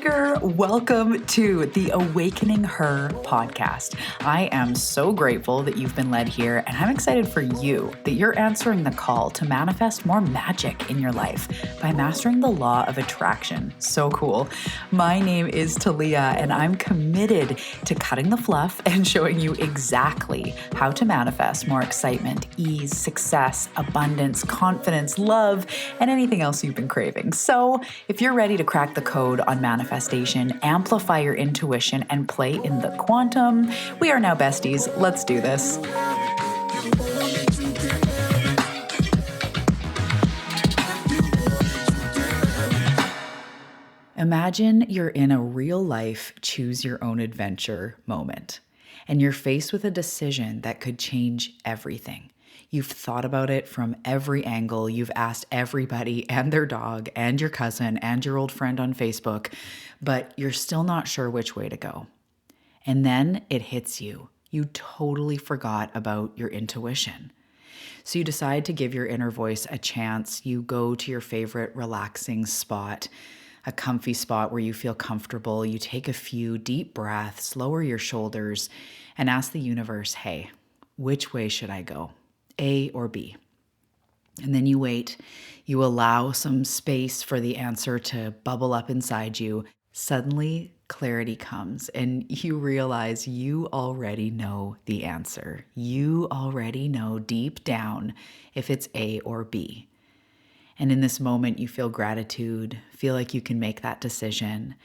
seeker. Welcome to the Awakening Her podcast. I am so grateful that you've been led here, and I'm excited for you that you're answering the call to manifest more magic in your life by mastering the law of attraction. So cool. My name is Talia, and I'm committed to cutting the fluff and showing you exactly how to manifest more excitement, ease, success, abundance, confidence, love, and anything else you've been craving. So if you're ready to crack the code on manifestation, amplify your intuition, and play in the quantum, we are now besties. Let's do this. Imagine you're in a real life choose your own adventure moment, and you're faced with a decision that could change everything. You've thought about it from every angle. You've asked everybody and their dog and your cousin and your old friend on Facebook, but you're still not sure which way to go. And then it hits you. You totally forgot about your intuition. So you decide to give your inner voice a chance. You go to your favorite relaxing spot, a comfy spot where you feel comfortable. You take a few deep breaths, lower your shoulders, and ask the universe, hey, which way should I go? A or B? And then you wait. You allow some space for the answer to bubble up inside you. Suddenly, clarity comes, and you realize you already know the answer. You already know deep down if it's A or B. And in this moment, you feel gratitude, feel like you can make that decision.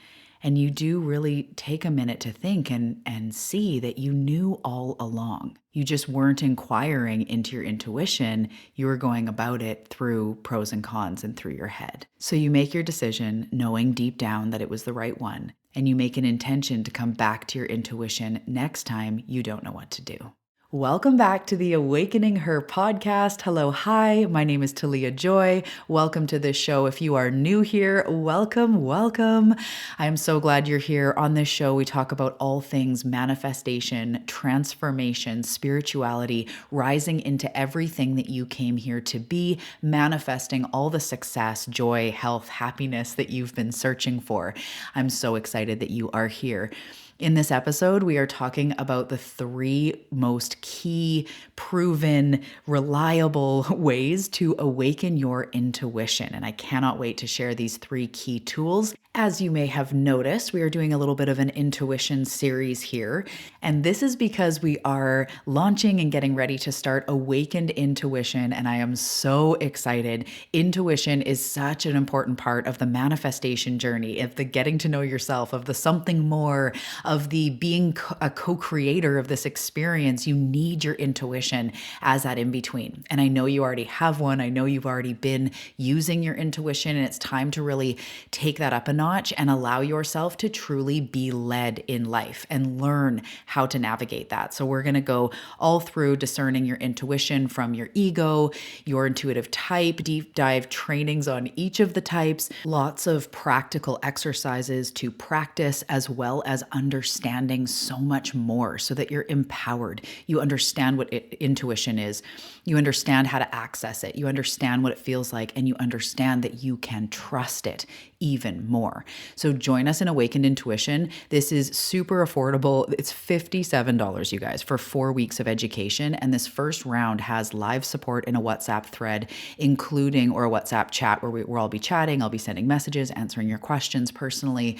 And you do really take a minute to think and see that you knew all along. You just weren't inquiring into your intuition. You were going about it through pros and cons and through your head. So you make your decision knowing deep down that it was the right one. And you make an intention to come back to your intuition next time you don't know what to do. Welcome back to the Awakening Her podcast. Hello, hi, my name is Talia Joy. Welcome to this show. If you are new here, welcome, welcome. I am so glad you're here. On this show, we talk about all things manifestation, transformation, spirituality, rising into everything that you came here to be, manifesting all the success, joy, health, happiness that you've been searching for. I'm so excited that you are here. In this episode, we are talking about the 3 most key, proven, reliable ways to awaken your intuition. And I cannot wait to share these 3 key tools. As you may have noticed, we are doing a little bit of an intuition series here. And this is because we are launching and getting ready to start Awakened Intuition. And I am so excited. Intuition is such an important part of the manifestation journey, of the getting to know yourself, of the something more, of the being a co-creator of this experience. You need your intuition as that in between. And I know you already have one. I know you've already been using your intuition, and it's time to really take that up a notch and allow yourself to truly be led in life and learn how to navigate that. So we're going to go all through discerning your intuition from your ego, your intuitive type, deep dive trainings on each of the types, lots of practical exercises to practice, as well as understanding so much more so that you're empowered. You understand what intuition is. You understand how to access it. You understand what it feels like, and you understand that you can trust it even more. So join us in Awakened Intuition. This is super affordable. It's $57, you guys, for 4 weeks of education. And this first round has live support in a WhatsApp thread, including, or a WhatsApp chat where we'll all be chatting. I'll be sending messages, answering your questions personally.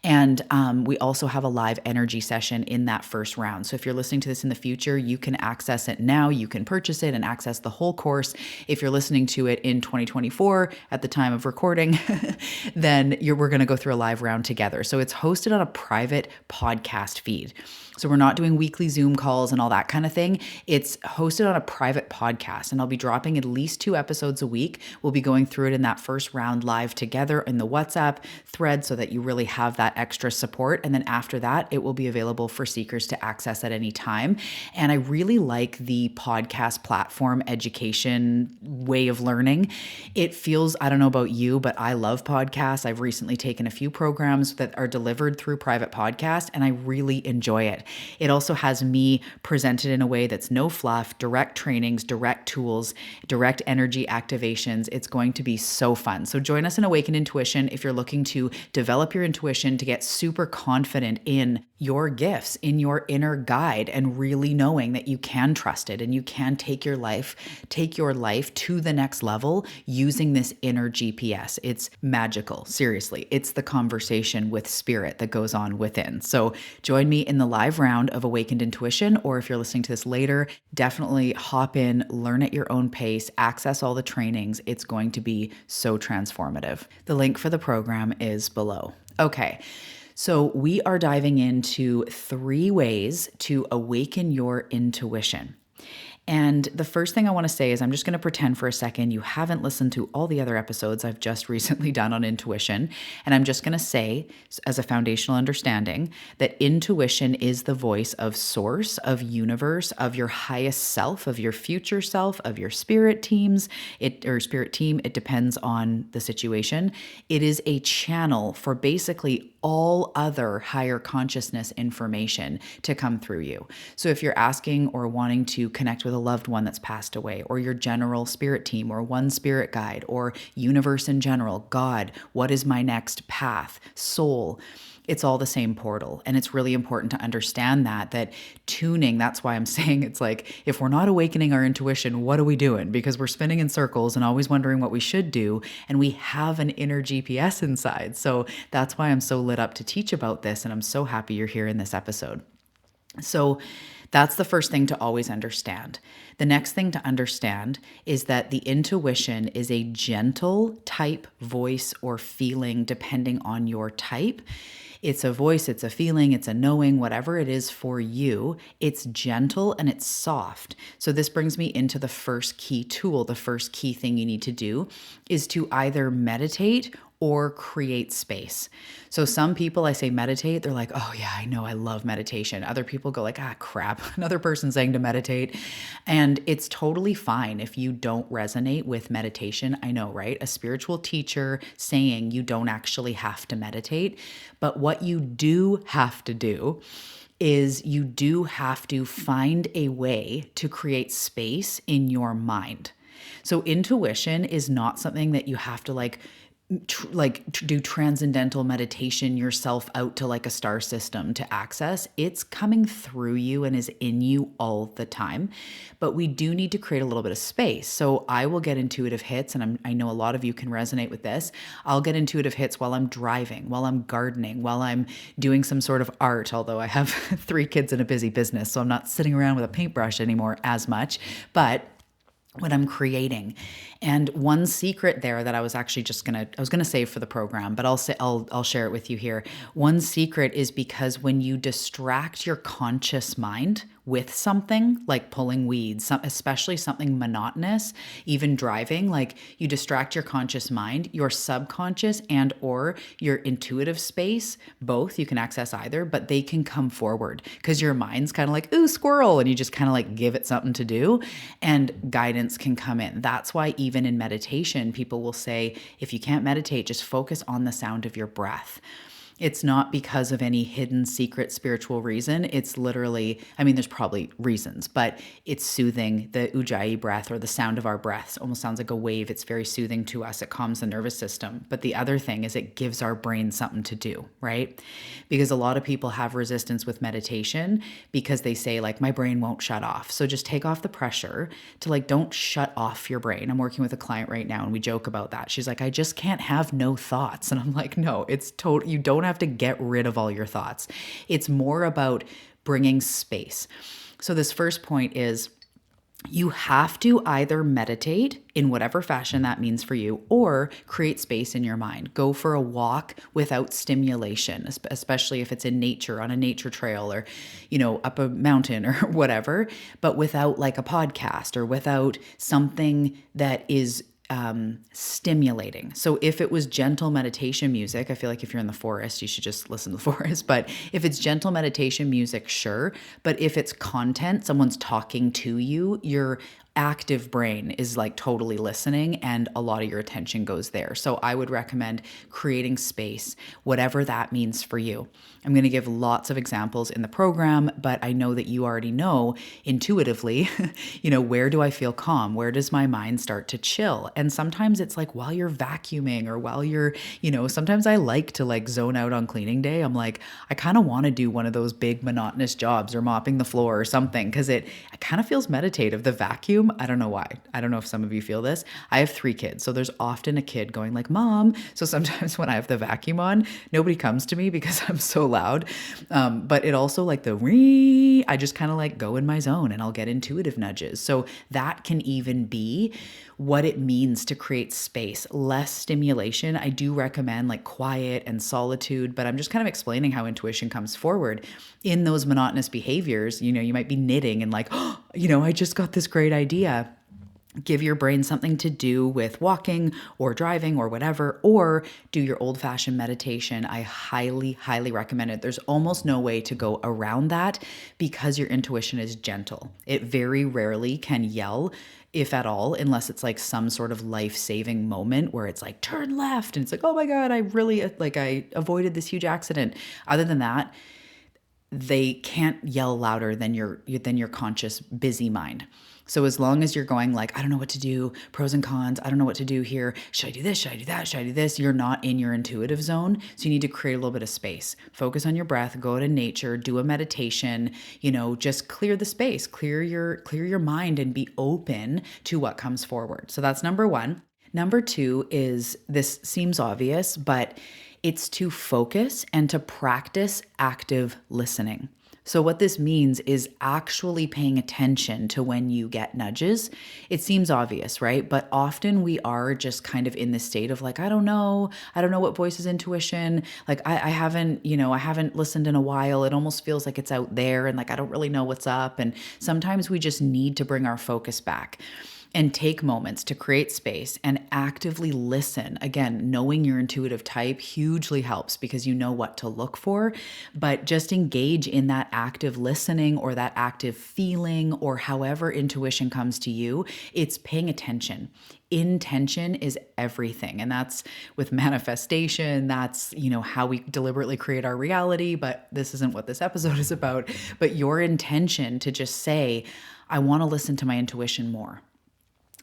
And we also have a live energy session in that first round. So if you're listening to this in the future, you can access it now. You can purchase it and access the whole course. If you're listening to it in 2024 at the time of recording, then we're going to go through a live round together. So it's hosted on a private podcast feed. So we're not doing weekly Zoom calls and all that kind of thing. It's hosted on a private podcast, and I'll be dropping at least 2 episodes a week. We'll be going through it in that first round live together in the WhatsApp thread so that you really have that extra support. And then after that, it will be available for seekers to access at any time. And I really like the podcast platform education way of learning. It feels, I don't know about you, but I love podcasts. podcasts. I've recently taken a few programs that are delivered through private podcast, and I really enjoy it. It also has me presented in a way that's no fluff, direct trainings, direct tools, direct energy activations. It's going to be so fun. So join us in Awaken Intuition if you're looking to develop your intuition, to get super confident in your gifts, in your inner guide, and really knowing that you can trust it and you can take your life to the next level using this inner GPS. It's magical. Seriously, it's the conversation with spirit that goes on within. So join me in the live round of Awakened Intuition, or if you're listening to this later, definitely hop in, learn at your own pace, access all the trainings. It's going to be so transformative. The link for the program is below. Okay. So we are diving into 3 ways to awaken your intuition. And the first thing I want to say is I'm just going to pretend for a second you haven't listened to all the other episodes I've just recently done on intuition. And I'm just going to say, as a foundational understanding, that intuition is the voice of source, of universe, of your highest self, of your future self, of your spirit teams, spirit team. It depends on the situation. It is a channel for basically all other higher consciousness information to come through you. So if you're asking or wanting to connect with a loved one that's passed away, or your general spirit team, or one spirit guide, or universe in general, God, what is my next path, soul, it's all the same portal. And it's really important to understand that tuning, that's why I'm saying it's like, if we're not awakening our intuition, what are we doing? Because we're spinning in circles and always wondering what we should do. And we have an inner GPS inside. So that's why I'm so lit up to teach about this. And I'm so happy you're here in this episode. So that's the first thing to always understand. The next thing to understand is that the intuition is a gentle type voice or feeling depending on your type. It's a voice, it's a feeling, it's a knowing, whatever it is for you. It's gentle and it's soft. So this brings me into the first key tool. The first key thing you need to do is to either meditate or create space. So some people, I say meditate, they're like, oh yeah, I know, I love meditation. Other people go like, ah, crap, another person saying to meditate. And it's totally fine if you don't resonate with meditation. I know, right? A spiritual teacher saying you don't actually have to meditate. But what you do have to do is you do have to find a way to create space in your mind. So intuition is not something that you have to do transcendental meditation yourself out to like a star system to access. It's coming through you and is in you all the time. But we do need to create a little bit of space. So I will get intuitive hits, and I know a lot of you can resonate with this. I'll get intuitive hits while I'm driving, while I'm gardening, while I'm doing some sort of art, although I have 3 kids and a busy business, so I'm not sitting around with a paintbrush anymore as much. But when I'm creating. And one secret there that I was actually gonna save for the program, but I'll share it with you here. One secret is because when you distract your conscious mind with something like pulling weeds, especially something monotonous, even driving, like you distract your conscious mind, your subconscious and or your intuitive space, both, you can access either, but they can come forward because your mind's kind of like, ooh, squirrel, and you just kind of like give it something to do and guidance can come in. That's why even in meditation, people will say, if you can't meditate, just focus on the sound of your breath. It's not because of any hidden secret spiritual reason. It's literally, I mean, there's probably reasons, but it's soothing. The ujjayi breath or the sound of our breaths almost sounds like a wave. It's very soothing to us. It calms the nervous system. But the other thing is it gives our brain something to do, right? Because a lot of people have resistance with meditation because they say like, my brain won't shut off. So just take off the pressure to like, don't shut off your brain. I'm working with a client right now and we joke about that. She's like, I just can't have no thoughts. And I'm like, no, it's total. You don't have to get rid of all your thoughts. It's more about bringing space. So this first point is you have to either meditate in whatever fashion that means for you or create space in your mind. Go for a walk without stimulation, especially if it's in nature, on a nature trail or, up a mountain or whatever, but without like a podcast or without something that is stimulating. So if it was gentle meditation music, I feel like if you're in the forest, you should just listen to the forest. But if it's gentle meditation music, sure. But if it's content, someone's talking to you, you're active brain is like totally listening, and a lot of your attention goes there. So I would recommend creating space, whatever that means for you. I'm going to give lots of examples in the program, but I know that you already know intuitively, where do I feel calm? Where does my mind start to chill? And sometimes it's like while you're vacuuming or while you're, sometimes I like to like zone out on cleaning day. I'm like, I kind of want to do one of those big monotonous jobs or mopping the floor or something, because it kind of feels meditative. The vacuum, I don't know why. I don't know if some of you feel this. I have 3 kids, so there's often a kid going like, Mom. So sometimes when I have the vacuum on, nobody comes to me because I'm so loud. But it also like I just kind of like go in my zone and I'll get intuitive nudges. So that can even be what it means to create space, less stimulation. I do recommend like quiet and solitude, but I'm just kind of explaining how intuition comes forward in those monotonous behaviors. You might be knitting and like, I just got this great idea. Give your brain something to do with walking or driving or whatever, or do your old-fashioned meditation. I highly, highly recommend it. There's almost no way to go around that because your intuition is gentle. It very rarely can yell, if at all, unless it's like some sort of life-saving moment where it's like, turn left. And it's like, oh my God, I avoided this huge accident. Other than that, they can't yell louder than your conscious busy mind. So as long as you're going like, I don't know what to do, pros and cons, I don't know what to do here. Should I do this? Should I do that? Should I do this? You're not in your intuitive zone. So you need to create a little bit of space. Focus on your breath, go to nature, do a meditation, just clear the space, clear your mind and be open to what comes forward. So that's number 1. Number 2 is, this seems obvious, but it's to focus and to practice active listening. So what this means is actually paying attention to when you get nudges. It seems obvious, right? But often we are just kind of in this state of like, I don't know what voice is intuition. Like I haven't listened in a while. It almost feels like it's out there and like, I don't really know what's up. And sometimes we just need to bring our focus back and take moments to create space and actively listen. Again, knowing your intuitive type hugely helps because you know what to look for, but just engage in that active listening or that active feeling or however intuition comes to you. It's paying attention. Intention is everything. And that's with manifestation. That's, how we deliberately create our reality, but this isn't what this episode is about. But your intention to just say, I want to listen to my intuition more.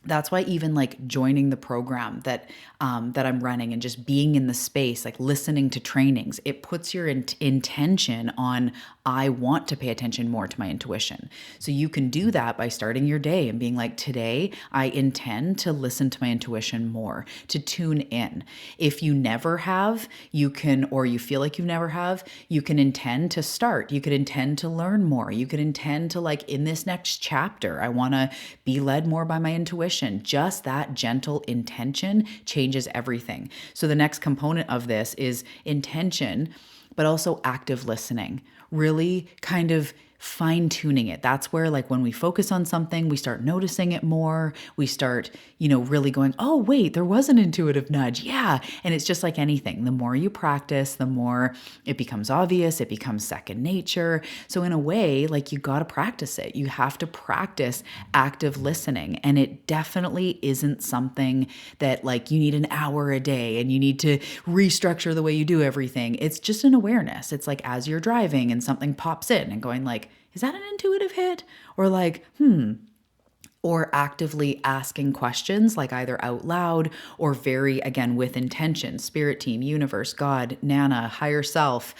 That's why even like joining the program that I'm running and just being in the space, like listening to trainings, it puts your intention on, I want to pay attention more to my intuition. So you can do that by starting your day and being like, today I intend to listen to my intuition more, to tune in. If you never have, you can, or you feel like you never have, you can intend to start. You could intend to learn more. You could intend to like, in this next chapter, I want to be led more by my intuition. Just that gentle intention changes everything. So the next component of this is intention, but also active listening, really kind of fine-tuning it. That's where like when we focus on something, we start noticing it more. We start, really going, oh, wait, there was an intuitive nudge. Yeah. And it's just like anything. The more you practice, the more it becomes obvious. It becomes second nature. So in a way, like you got to practice it. You have to practice active listening. And it definitely isn't something that like you need an hour a day and you need to restructure the way you do everything. It's just an awareness. It's like as you're driving and something pops in and going like, is that an intuitive hit? Or like, or actively asking questions like either out loud or very, again, with intention, spirit team, universe, God, Nana, higher self,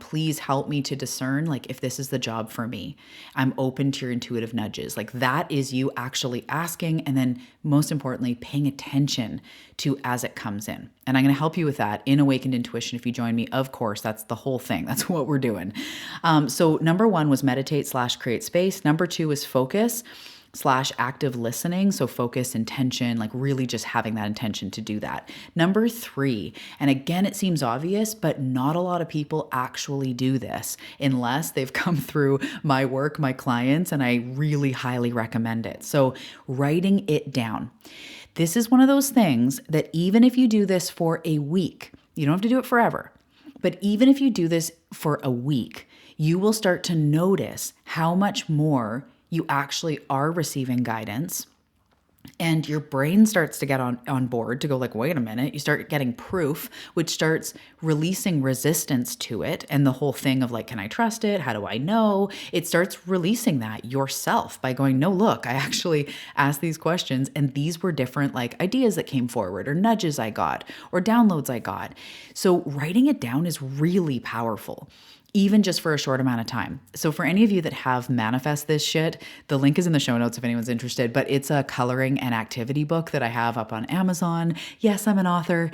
please help me to discern like if this is the job for me. I'm open to your intuitive nudges. Like that is you actually asking and then most importantly, paying attention to as it comes in. And I'm going to help you with that in Awakened Intuition. If you join me, of course, that's the whole thing. That's what we're doing. So number 1 was meditate/create space. Number 2 is focus / active listening. So focus, intention, like really just having that intention to do that. Number 3, and again, it seems obvious, but not a lot of people actually do this unless they've come through my work, my clients, and I really highly recommend it. So writing it down. This is one of those things that even if you do this for a week, you don't have to do it forever, but even if you do this for a week, you will start to notice how much more you actually are receiving guidance. And your brain starts to get on board to go like, wait a minute, you start getting proof, which starts releasing resistance to it. And the whole thing of like, can I trust it? How do I know? It starts releasing that yourself by going, no, look, I actually asked these questions and these were different like ideas that came forward or nudges I got or downloads I got. So writing it down is really powerful, even just for a short amount of time. So for any of you that have manifest this shit, the link is in the show notes if anyone's interested, but it's a coloring and activity book that I have up on Amazon. Yes, I'm an author.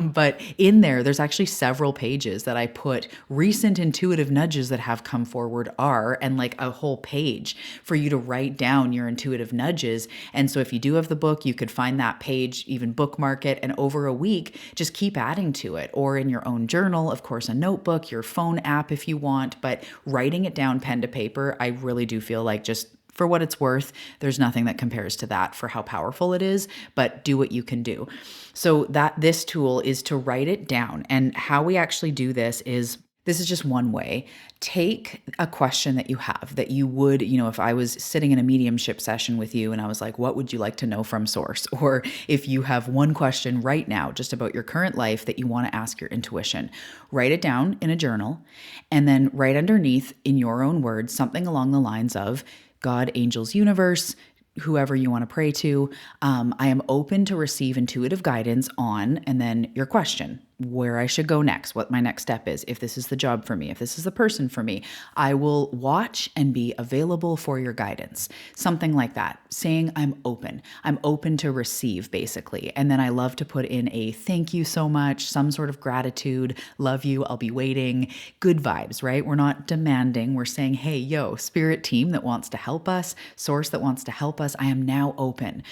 But in there's actually several pages that I put recent intuitive nudges that have come forward and like a whole page for you to write down your intuitive nudges. And so if you do have the book, you could find that page, even bookmark it, and over a week, just keep adding to it, or in your own journal, of course, a notebook, your phone app if you want, but writing it down pen to paper, I really do feel like, just for what it's worth, there's nothing that compares to that for how powerful it is, but do what you can do. So this tool is to write it down. And how we actually do this is just one way. Take a question that you have that you would, if I was sitting in a mediumship session with you and I was like, what would you like to know from source? Or if you have one question right now just about your current life that you want to ask your intuition, write it down in a journal and then write underneath in your own words something along the lines of God, angels, universe, whoever you want to pray to. I am open to receive intuitive guidance on, and then your question, where I should go next, what my next step is, if this is the job for me, if this is the person for me. I will watch and be available for your guidance. Something like that, saying I'm open to receive, basically. And then I love to put in a thank you so much, some sort of gratitude, love you, I'll be waiting, good vibes, right? We're not demanding, we're saying, hey, yo, spirit team that wants to help us, source that wants to help us, I am now open.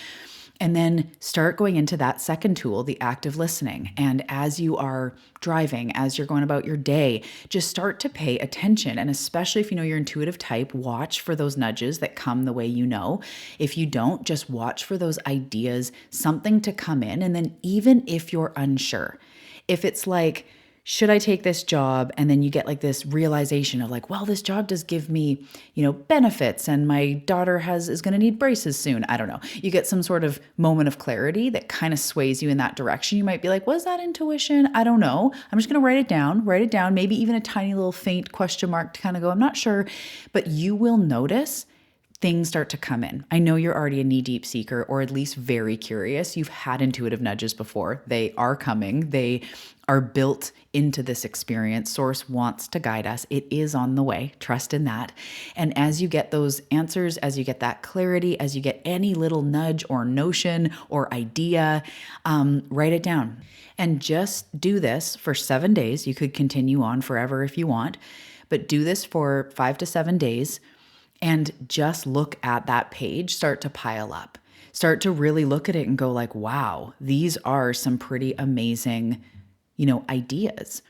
And then start going into that second tool, the active listening. And as you are driving, as you're going about your day, just start to pay attention. And especially if you know your intuitive type, watch for those nudges that come the way you know. If you don't, just watch for those ideas, something to come in. And then even if you're unsure, if it's like, should I take this job? And then you get like this realization of like, well, this job does give me, benefits and my daughter is going to need braces soon. I don't know. You get some sort of moment of clarity that kind of sways you in that direction. You might be like, was that intuition? I don't know. I'm just going to write it down, maybe even a tiny little faint question mark to kind of go, I'm not sure, but you will notice things start to come in. I know you're already a knee-deep seeker, or at least very curious. You've had intuitive nudges before. They are coming. They are built into this experience. Source wants to guide us. It is on the way. Trust in that. And as you get those answers, as you get that clarity, as you get any little nudge or notion or idea, write it down. And just do this for 7 days. You could continue on forever if you want, but do this for 5 to 7 days. And just look at that page, start to pile up, start to really look at it and go like, wow, these are some pretty amazing, ideas.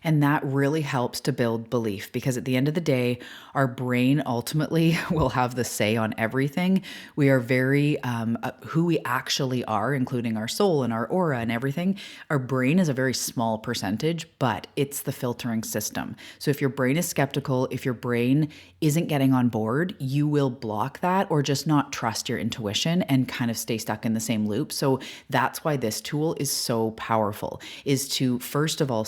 And that really helps to build belief, because at the end of the day, our brain ultimately will have the say on everything. We are very, who we actually are, including our soul and our aura and everything. Our brain is a very small percentage, but it's the filtering system. So if your brain is skeptical, if your brain isn't getting on board, you will block that or just not trust your intuition and kind of stay stuck in the same loop. So that's why this tool is so powerful, is to first of all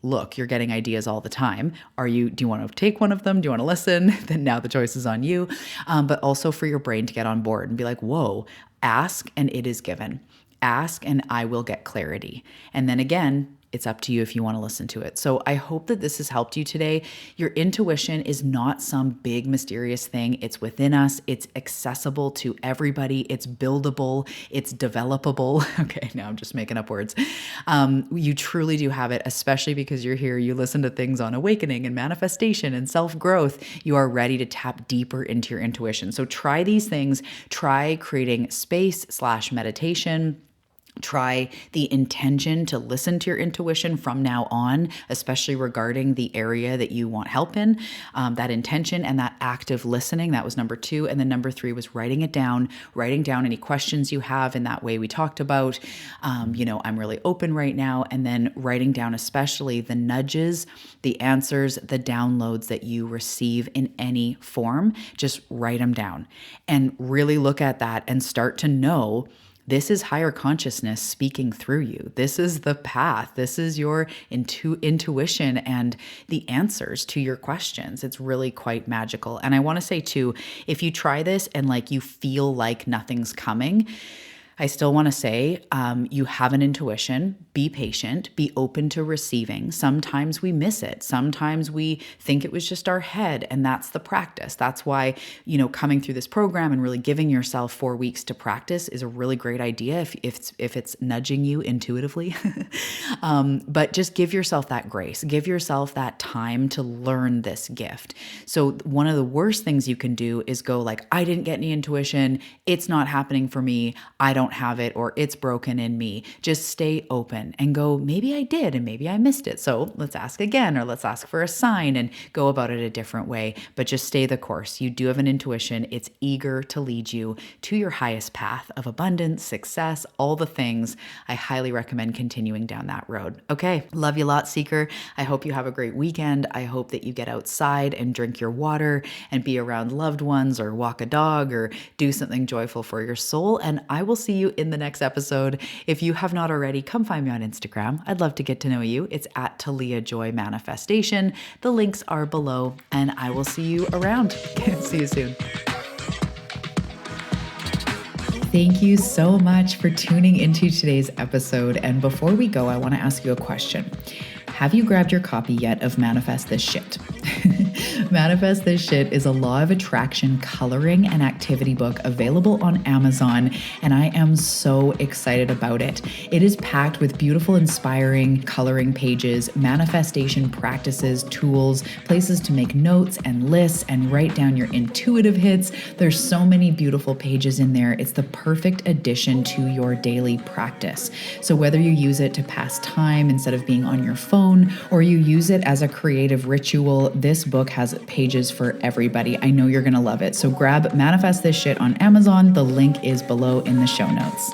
look, you're getting ideas all the time. Do you want to take one of them? Do you want to listen? Then now the choice is on you. But also for your brain to get on board and be like, whoa, ask and it is given. Ask and I will get clarity. And then again, it's up to you if you want to listen to it. So I hope that this has helped you today. Your intuition is not some big mysterious thing. It's within us. It's accessible to everybody. It's buildable. It's developable. Okay, now I'm just making up words. You truly do have it, especially because you're here. You listen to things on awakening and manifestation and self-growth. You are ready to tap deeper into your intuition. So try these things. Try creating space/meditation. Try the intention to listen to your intuition from now on, especially regarding the area that you want help in. That intention and that active listening, that was number 2. And then number 3 was writing it down, writing down any questions you have in that way we talked about. I'm really open right now. And then writing down especially the nudges, the answers, the downloads that you receive in any form. Just write them down and really look at that and start to know this is higher consciousness speaking through you. This is the path. This is your intuition and the answers to your questions. It's really quite magical. And I want to say too, if you try this and you feel like nothing's coming, I still want to say you have an intuition. Be patient, be open to receiving. Sometimes we miss it. Sometimes we think it was just our head, and that's the practice. That's why, coming through this program and really giving yourself 4 weeks to practice is a really great idea if it's nudging you intuitively. But just give yourself that grace. Give yourself that time to learn this gift. So one of the worst things you can do is go I didn't get any intuition. It's not happening for me. I don't have it, or it's broken in me. Just stay open and go, maybe I did and maybe I missed it. So let's ask again, or let's ask for a sign and go about it a different way. But just stay the course. You do have an intuition. It's eager to lead you to your highest path of abundance, success, all the things. I highly recommend continuing down that road. Okay. Love you a lot, Seeker. I hope you have a great weekend. I hope that you get outside and drink your water and be around loved ones, or walk a dog, or do something joyful for your soul. And I will see you in the next episode. If you have not already, come find me on Instagram. I'd love to get to know you. It's at Talia Joy Manifestation. The links are below, and I will see you around. See you soon. Thank you so much for tuning into today's episode. And before we go, I want to ask you a question. Have you grabbed your copy yet of Manifest This Shit? Manifest This Shit is a law of attraction coloring and activity book available on Amazon, and I am so excited about it. It is packed with beautiful, inspiring coloring pages, manifestation practices, tools, places to make notes and lists and write down your intuitive hits. There's so many beautiful pages in there. It's the perfect addition to your daily practice. So whether you use it to pass time instead of being on your phone, or you use it as a creative ritual, this book has pages for everybody. I know you're going to love it. So grab Manifest This Shit on Amazon. The link is below in the show notes.